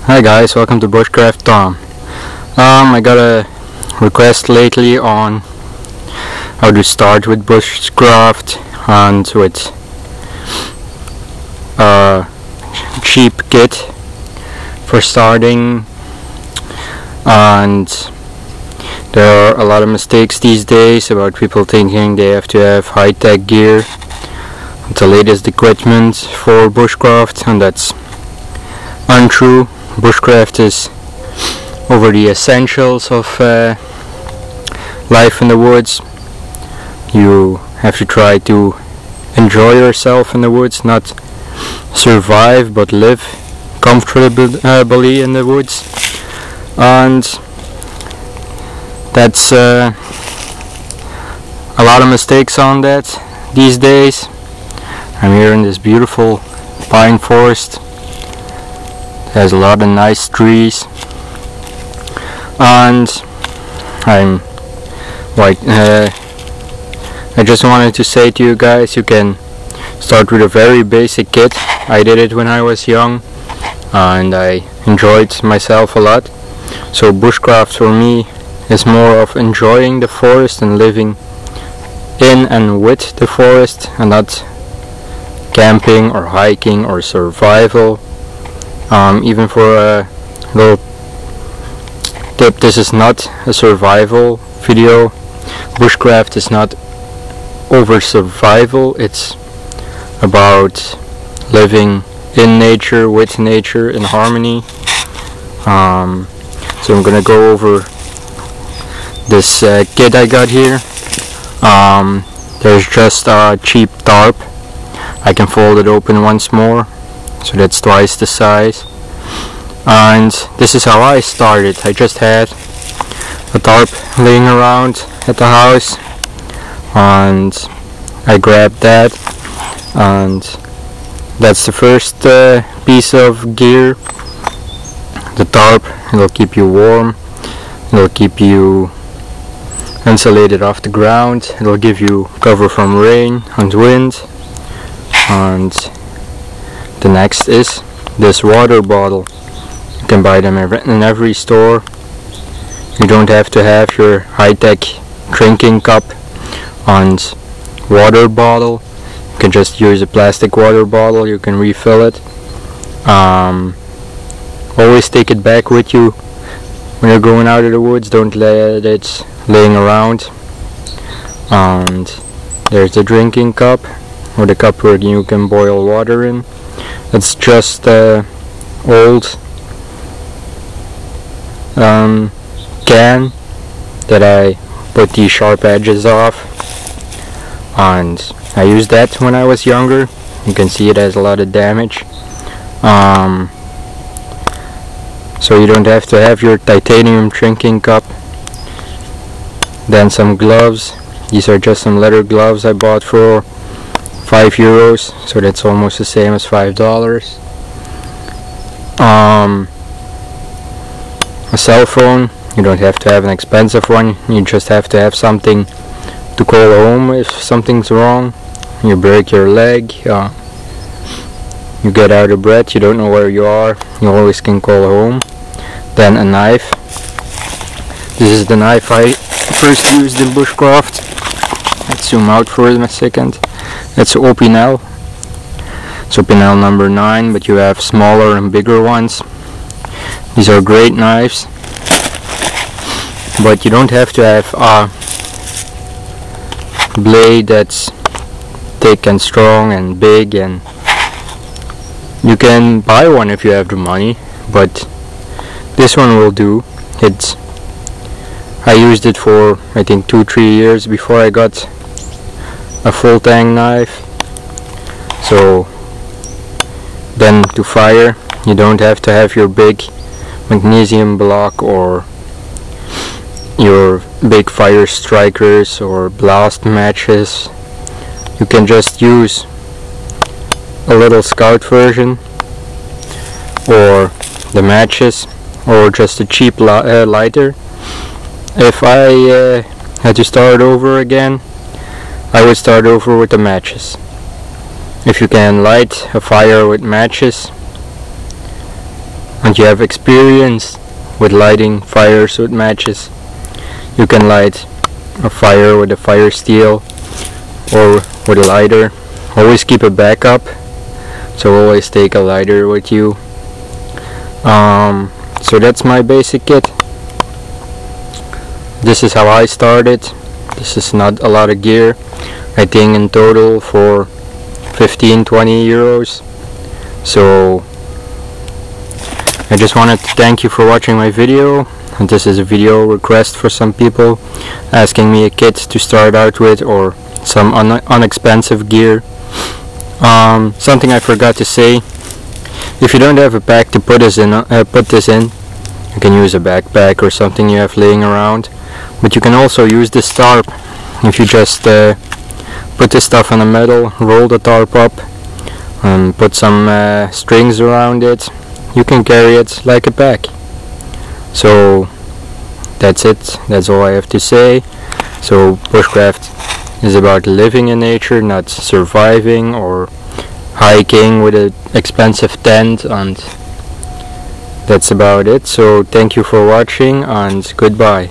Hi guys, welcome to bushcraft Tom. I got a request lately on how to start with bushcraft and with a cheap kit for starting, and there are a lot of mistakes these days about people thinking they have to have high-tech gear, the latest equipment for bushcraft, and that's untrue. Bushcraft is over the essentials of life in the woods. You have to try to enjoy yourself in the woods, not survive but live comfortably in the woods. And that's a lot of mistakes on that these days. I'm here in this beautiful pine forest. There's a lot of nice trees, and I just wanted to say to you guys, you can start with a very basic kit. I did it when I was young and I enjoyed myself a lot. So bushcraft for me is more of enjoying the forest and living in and with the forest, and not camping or hiking or survival. Even for a little tip, this is not a survival video. Bushcraft is not over survival, it's about living in nature, with nature, in harmony. So I'm gonna go over this kit I got here. There's just a cheap tarp. I can fold it open once more, so that's twice the size. And this is how I started. I just had a tarp laying around at the house, and I grabbed that, and that's the first piece of gear. The tarp, it'll keep you warm, it'll keep you insulated off the ground, it'll give you cover from rain and wind. And the next is this water bottle. You can buy them in every store. You don't have to have your high-tech drinking cup and water bottle. You can just use a plastic water bottle. You can refill it. Always take it back with you when you're going out of the woods. Don't let it laying around. And there's the drinking cup, or the cup where you can boil water in. It's just old can that I put the sharp edges off, and I used that when I was younger. You can see it has a lot of damage. So you don't have to have your titanium drinking cup. Then some gloves. These are just some leather gloves I bought for €5, so that's almost the same as $5. A cell phone. You don't have to have an expensive one, you just have to have something to call home if something's wrong. You break your leg, you get out of breath, you don't know where you are, you always can call home. Then a knife. This is the knife I first used in bushcraft. Let's zoom out for a second. It's Opinel. It's Opinel number 9, but you have smaller and bigger ones. These are great knives, but you don't have to have a blade that's thick and strong and big, and you can buy one if you have the money, but this one will do. I used it for I think 2-3 years before I got a full tang knife. So then to fire, you don't have to have your big magnesium block or your big fire strikers or blast matches. You can just use a little scout version, or the matches, or just a cheap lighter. If I had to start over again, I would start over with the matches. If you can light a fire with matches, and you have experience with lighting fires with matches, you can light a fire with a fire steel or with a lighter. Always keep a backup, so always take a lighter with you. So that's my basic kit. This is how I started. This is not a lot of gear. I think in total for 15-20 euros. So I just wanted to thank you for watching my video, and this is a video request for some people asking me a kit to start out with, or some inexpensive gear. Something I forgot to say: if you don't have a bag to put this in, you can use a backpack or something you have laying around. But you can also use this tarp. If you just put this stuff on the metal, roll the tarp up, and put some strings around it, you can carry it like a bag. So that's it. That's all I have to say. So bushcraft is about living in nature, not surviving or hiking with an expensive tent, and that's about it. So thank you for watching, and goodbye.